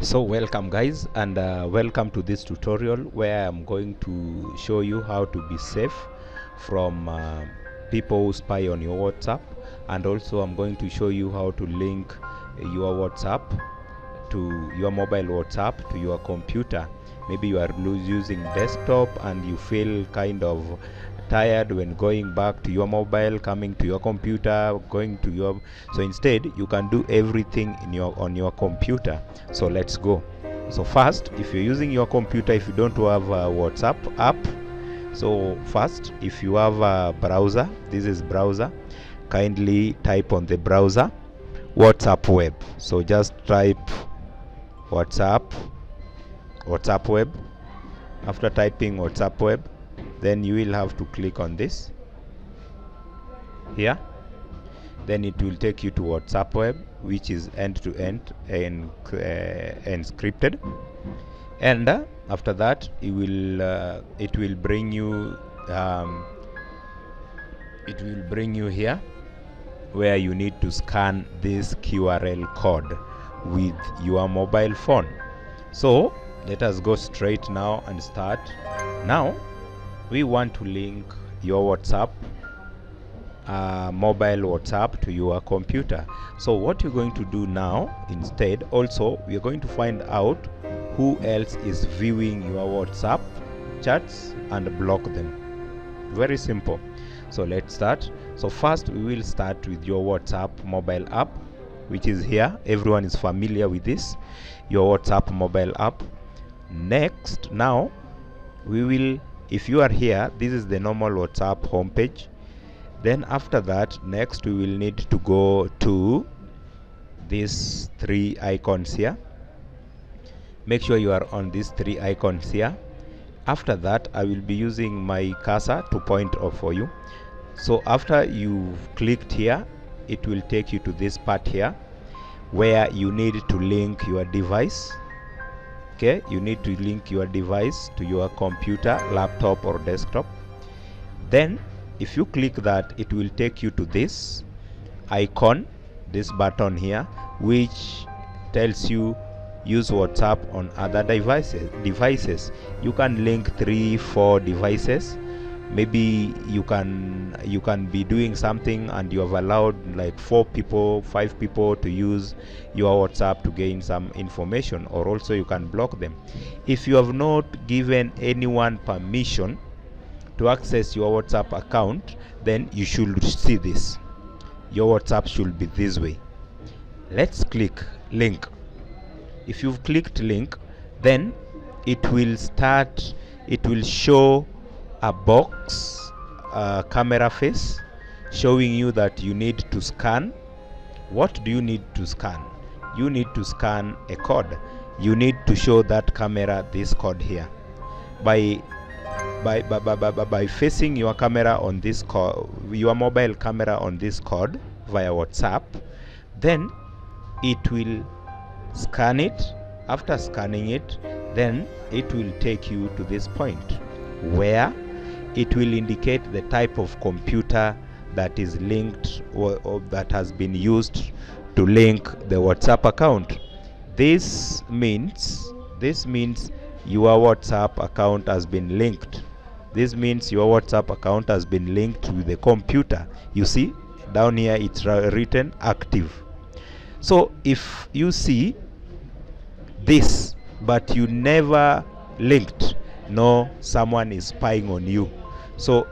So welcome guys, and welcome to this tutorial where I'm going to show you how to be safe from people who spy on your WhatsApp, and also I'm going to show you how to link your WhatsApp to your mobile WhatsApp to your computer. Maybe you are using desktop and you feel kind of tired when going back to your mobile, coming to your computer, going to your, so instead you can do everything in on your computer. So let's go. So first, if you're using your computer, if you don't have a WhatsApp app, so first, if you have a browser, this is browser, kindly type on the browser WhatsApp web. So just type WhatsApp web. After typing WhatsApp web, then you will have to click on this here. Then it will take you to WhatsApp web, which is end-to-end and encrypted. And after that, it will bring you here where you need to scan this QRL code with your mobile phone. So let us go straight now and start. Now we want to link your WhatsApp, mobile WhatsApp, to your computer. So what you're going to do now, instead, also we are going to find out who else is viewing your WhatsApp chats and block them. Very simple. So let's start. So first we will start with your WhatsApp mobile app, which is here. Everyone is familiar with this, your WhatsApp mobile app. Next, now we will, if you are here, this is the normal WhatsApp homepage. Then after that, next we will need to go to these three icons here. Make sure you are on these three icons here. After that, I will be using my cursor to point off for you. So after you've clicked here, it will take you to this part here where you need to link your device. Okay, you need to link your device to your computer, laptop or desktop. Then if you click that, it will take you to this icon, this button here, which tells you use WhatsApp on other devices. You can link 3-4 devices. Maybe you can be doing something and you have allowed like 4 people, 5 people to use your WhatsApp to gain some information, or also you can block them. If you have not given anyone permission to access your WhatsApp account, then you should see this. Your WhatsApp should be this way. Let's click link. If you've clicked link, then it will show a box, camera face, showing you that you need to scan. What do you need to scan? You need to scan a code. You need to show that camera this code here by facing your camera on this code, your mobile camera on this code via WhatsApp. Then it will scan it. After scanning it, then it will take you to this point where it will indicate the type of computer that is linked or that has been used to link the WhatsApp account. This means your WhatsApp account has been linked. This means your WhatsApp account has been linked with the computer. You see down here it's written active. So if you see this but you never linked, no, someone is spying on you. So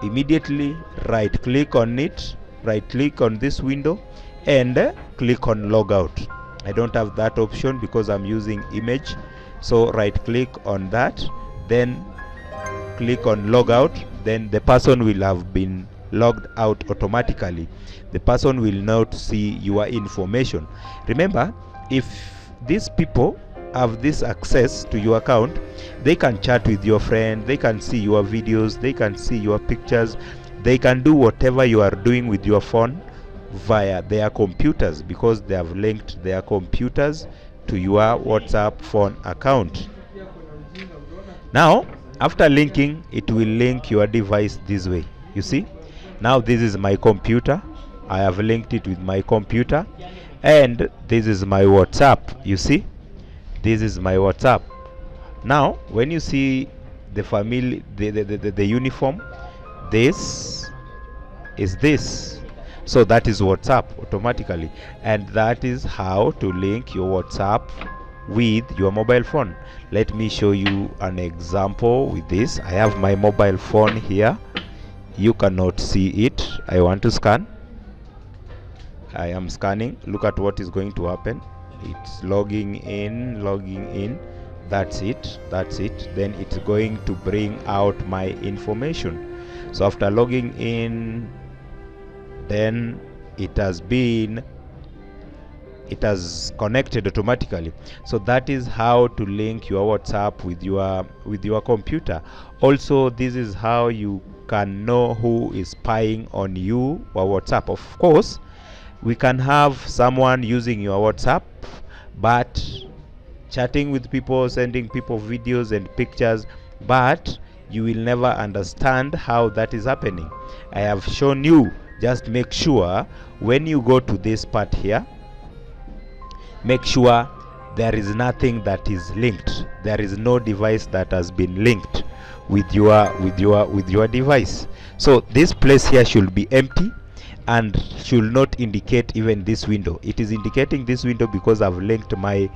immediately right click on it, right click on this window and click on logout. I don't have that option because I'm using image. So right click on that, then click on logout. Then the person will have been logged out automatically. The person will not see your information. Remember, if these people have this access to your account, they can chat with your friend, they can see your videos, they can see your pictures, they can do whatever you are doing with your phone via their computers, because they have linked their computers to your WhatsApp phone account. Now after linking, it will link your device this way. You see, now this is my computer, I have linked it with my computer, and this is my WhatsApp. You see, This is my WhatsApp. Now when you see the family, the uniform, this is this. So that is WhatsApp automatically, and that is how to link your WhatsApp with your mobile phone. Let me show you an example with this. I have my mobile phone here. You cannot see it. I want to scan. I am scanning. Look at what is going to happen. It's logging in. That's it. Then it's going to bring out my information. So after logging in, then it has connected automatically. So that is how to link your WhatsApp with your computer. Also, this is how you can know who is spying on you or WhatsApp. Of course, we can have someone using your WhatsApp but chatting with people, sending people videos and pictures, but you will never understand how that is happening. I have shown you. Just make sure when you go to this part here, make sure there is nothing that is linked. There is no device that has been linked with your device. So this place here should be empty and should not indicate even this window. It is indicating this window because I've linked my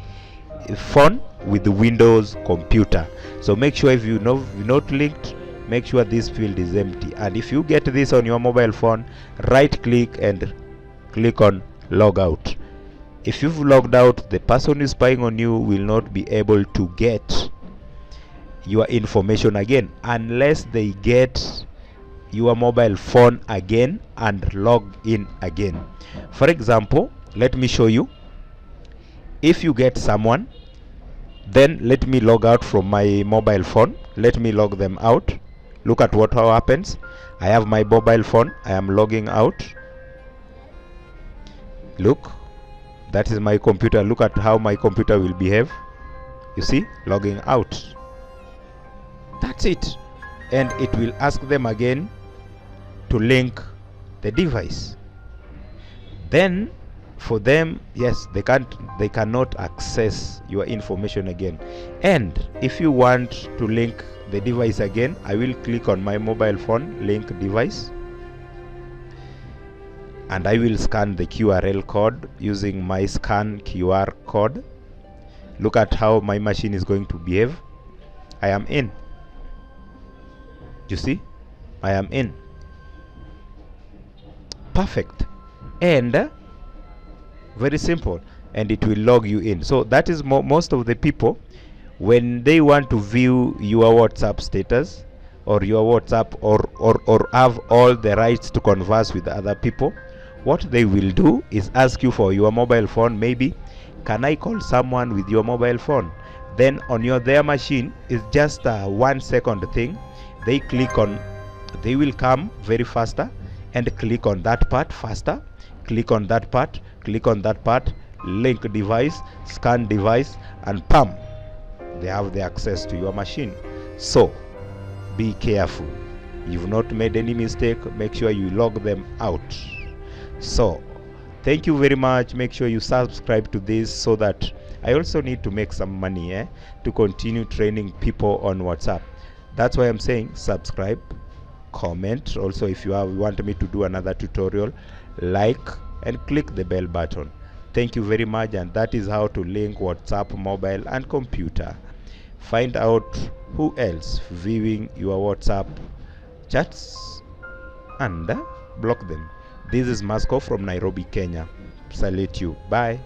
phone with the Windows computer. So make sure if you're not linked, make sure this field is empty. And if you get this on your mobile phone, right click and click on log out. If you've logged out, the person who is spying on you will not be able to get your information again unless they get your mobile phone again and log in again. For example, let me show you. If you get someone, then let me log out from my mobile phone. Let me log them out. Look at what happens. I have my mobile phone. I am logging out. Look, that is my computer. Look at how my computer will behave. You see, logging out. That's it. And it will ask them again to link the device. Then for them, yes, they cannot access your information again. And if you want to link the device again, I will click on my mobile phone, link device, and I will scan the QRL code using my scan QR code. Look at how my machine is going to behave. I am in. You see, I am in. Perfect. And very simple, and it will log you in. So that is most of the people, when they want to view your WhatsApp status or your WhatsApp or have all the rights to converse with other people, what they will do is ask you for your mobile phone. Maybe, can I call someone with your mobile phone? Then on their machine is just a 1 second thing. They click on, they will come very faster and click on that part faster, click on that part, click on that part, link device, scan device, and pam, they have the access to your machine. So be careful. You've not made any mistake. Make sure you log them out. So thank you very much. Make sure you subscribe to this so that I also need to make some money to continue training people on WhatsApp. That's why I'm saying subscribe, comment. Also, if you want me to do another tutorial, like and click the bell button. Thank you very much. And that is how to link WhatsApp mobile and computer. Find out who else viewing your WhatsApp chats and block them. This is Masco from Nairobi, Kenya. Salute you. Bye.